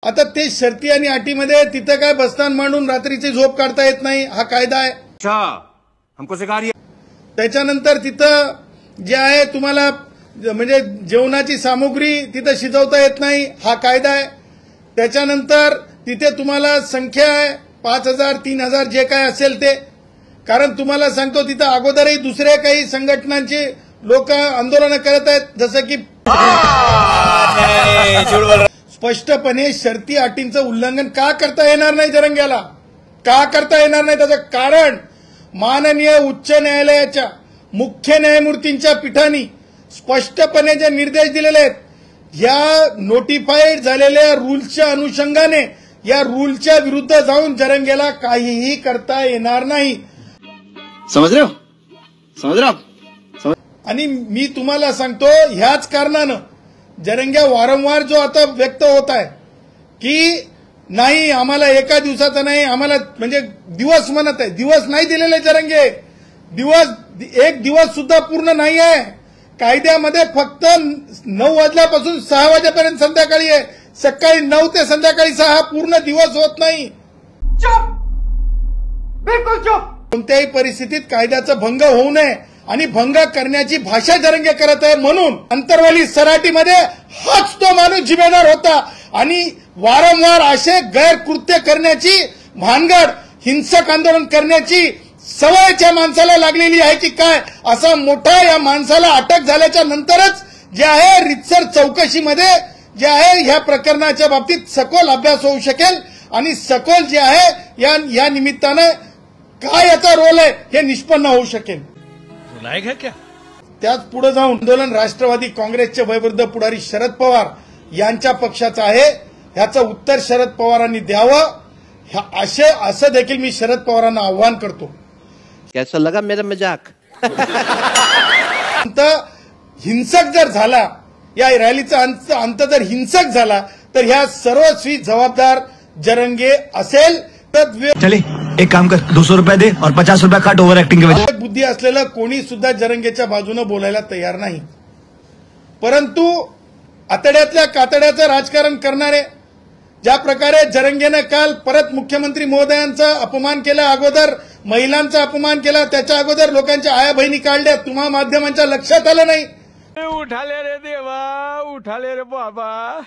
आता ते शर्ती आणि अटीमध्ये तिथं काय बसतान मांडून रात्रीची झोप काढता येत नाही, हा कायदा आहे. अच्छा हमको सिखा रही है. त्याच्यानंतर तिथं जे आहे तुम्हाला म्हणजे जेवणाची सामुग्री तिथं शिजवता येत नाही, हा कायदा आहे. त्याच्यानंतर तिथे तुम्हाला संख्या आहे 5,000 3,000 जे काय असेल ते. कारण तुम्हाला सांगतो तिथं अगोदरही दुसऱ्या काही संघटनांचे लोक आंदोलन करत आहेत, जसं की स्पष्टपणे शर्ती अटींचं उल्लंघन का करता येणार नाही जरंग्याला, का करता येणार नाही त्याचं कारण माननीय उच्च न्यायालयाच्या मुख्य न्यायमूर्तींच्या पीठाने स्पष्टपणे जे निर्देश दिलेले आहेत, या नोटिफाईड झालेल्या रूल्सच्या अनुषंगाने या रूलच्या विरुद्ध जाऊन जरंग्याला काहीही करता येणार नाही. समझ रहे हो. आणि मी तुम्हाला सांगतो ह्याच कारणानं जरंग्या वारंवार जो आता व्यक्त होत आहे की नाही आम्हाला एका दिवसाचा नाही, आम्हाला म्हणजे दिवस म्हणत आहे, दिवस नाही दिलेले जरंगे, एक दिवस सुद्धा पूर्ण नाही आहे. कायद्यामध्ये फक्त 9 वाजल्यापासून 6 वाजेपर्यंत संध्याकाळी आहे, सकाळी 9 ते संध्याकाळी 6 पूर्ण दिवस होत नाही. चुप, बिलकुल चुप. कोणत्याही परिस्थितीत कायद्याचा भंग होऊ नये आणि भंग करण्याची भाषा जरंगे करत आहे, म्हणून अंतरवाली सराटीमध्ये हाच तो माणूस जिम्मेदार होता. आणि वारंवार असे गैरकृत्य करण्याची भानगड, हिंसक आंदोलन करण्याची सवयच्या माणसाला लागलेली आहे की काय, असा मोठा या माणसाला अटक झाल्याच्या नंतरच जे आहे रितसर चौकशीमध्ये जे आहे ह्या प्रकरणाच्या बाबतीत सखोल अभ्यास होऊ शकेल आणि सखोल जे आहे या निमित्तानं काय याचा रोल आहे हे निष्पन्न होऊ शकेल. क्या त्याच पुढे जाऊन आंदोलन राष्ट्रवादी काँग्रेसचे वयोवृद्ध पुढारी शरद पवार यांच्या पक्षाचं आहे, ह्याचं उत्तर शरद पवारांनी द्यावं, असं देखील मी शरद पवारांना आव्हान करतो. कैसा लगा मेरा मजाक? हिंसक जर झाला, या रॅलीचा अंत जर हिंसक झाला तर ह्या सर्वस्वी जबाबदार जरंगे असेल. चले एक काम कर, 200 रुपये दे और 50 रुपये काट ओव्हर एक्टिंग के वजह. बुद्धी असलेलं कोणी सुद्धा जरंगेच्या बाजूने बोलायला तयार नाही, परंतु आतड्यातल्या कातड्याचं राजकारण करणारे ज्या प्रकारे जरंगेनं काल परत मुख्यमंत्री महोदयांचा अपमान केला, अगोदर महिलांचा अपमान केला, त्याच्या अगोदर लोकांच्या आया बहिणी काढल्या, तुम्हा माध्यमांच्या लक्षात आलं नाही. उठाले रे देवा, उठाले रे बाबा,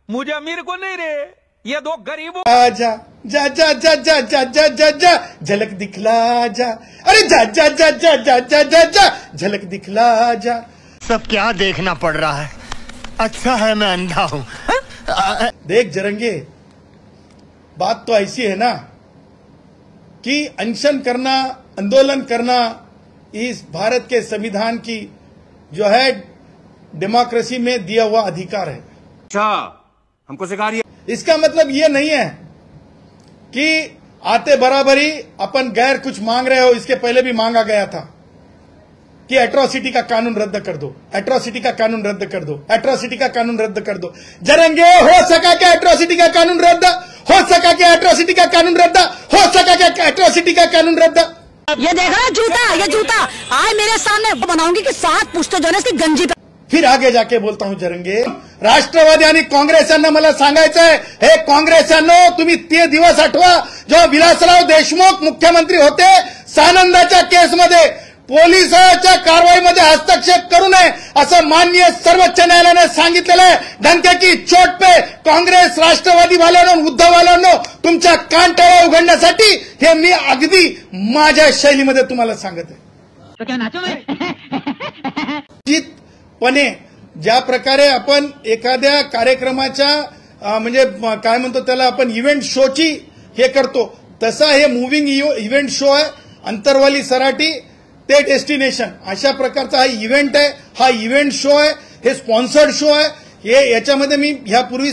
मुझे अमीर को नहीं रे, ये दो गरीबों. जा जा जा जा जा जा जा जा जा झलक दिखला जा, अरे जा जा जा जा जा जा जा जा झलक दिखला जा. सब क्या देखना पड़ रहा है, अच्छा है मैं अंधा हूं. देख जरंगे, बात तो ऐसी है ना कि अनशन करना, आंदोलन करना इस भारत के संविधान की जो है डेमोक्रेसी में दिया हुआ अधिकार है. अच्छा हमको सिखा रही है. इसका मतलब ये नहीं है कि आते बराबरी अपन गैर कुछ मांग रहे हो. इसके पहले भी मांगा गया था कि एट्रोसिटी का कानून रद्द कर दो, एट्रोसिटी का कानून रद्द कर दो, एट्रोसिटी का कानून रद्द कर दो. जरंगे हो सका क्या एट्रोसिटी का कानून रद्द, हो सका क्या एट्रोसिटी का कानून रद्द, हो सका क्या एट्रोसिटी का कानून रद्द. ये देखा जूता, ये जूता आज मेरे सामने बनाऊंगी कि 7 पुष्ट जो है इसकी गंजी पे. फिर आगे जाके बोलता हूं जरंगे, राष्ट्रवादी आणि काँग्रेसांना मला सांगायचं आहे, हे काँग्रेसांनो तुम्ही ते दिवस आठवा जेव्हा विलासराव देशमुख मुख्यमंत्री होते, सानंदाच्या केसमध्ये पोलिसांच्या कारवाईमध्ये हस्तक्षेप करू नये असं माननीय सर्वोच्च न्यायालयाने सांगितलेलं आहे. डंके की चोट पे काँग्रेस राष्ट्रवादी वाल्यांनो, उद्धव वाल्यांनो, तुमच्या कानटाळ्या उघडण्यासाठी हे मी अगदी माझ्या शैलीमध्ये तुम्हाला सांगत आहे. निश्चितपणे ज्या प्रकारे आपण एखाद्या कार्यक्रमाच्या म्हणजे काय म्हणतो त्याला आपण इव्हेंट शोची हे करतो, तसा हे मुव्हिंग इव्हेंट शो आहे. अंतरवाली सराटी ते डेस्टिनेशन अशा प्रकारचा हा इव्हेंट आहे, हा इव्हेंट शो आहे, हे स्पॉन्सर्ड शो आहे. हे याच्यामध्ये मी ह्यापूर्वी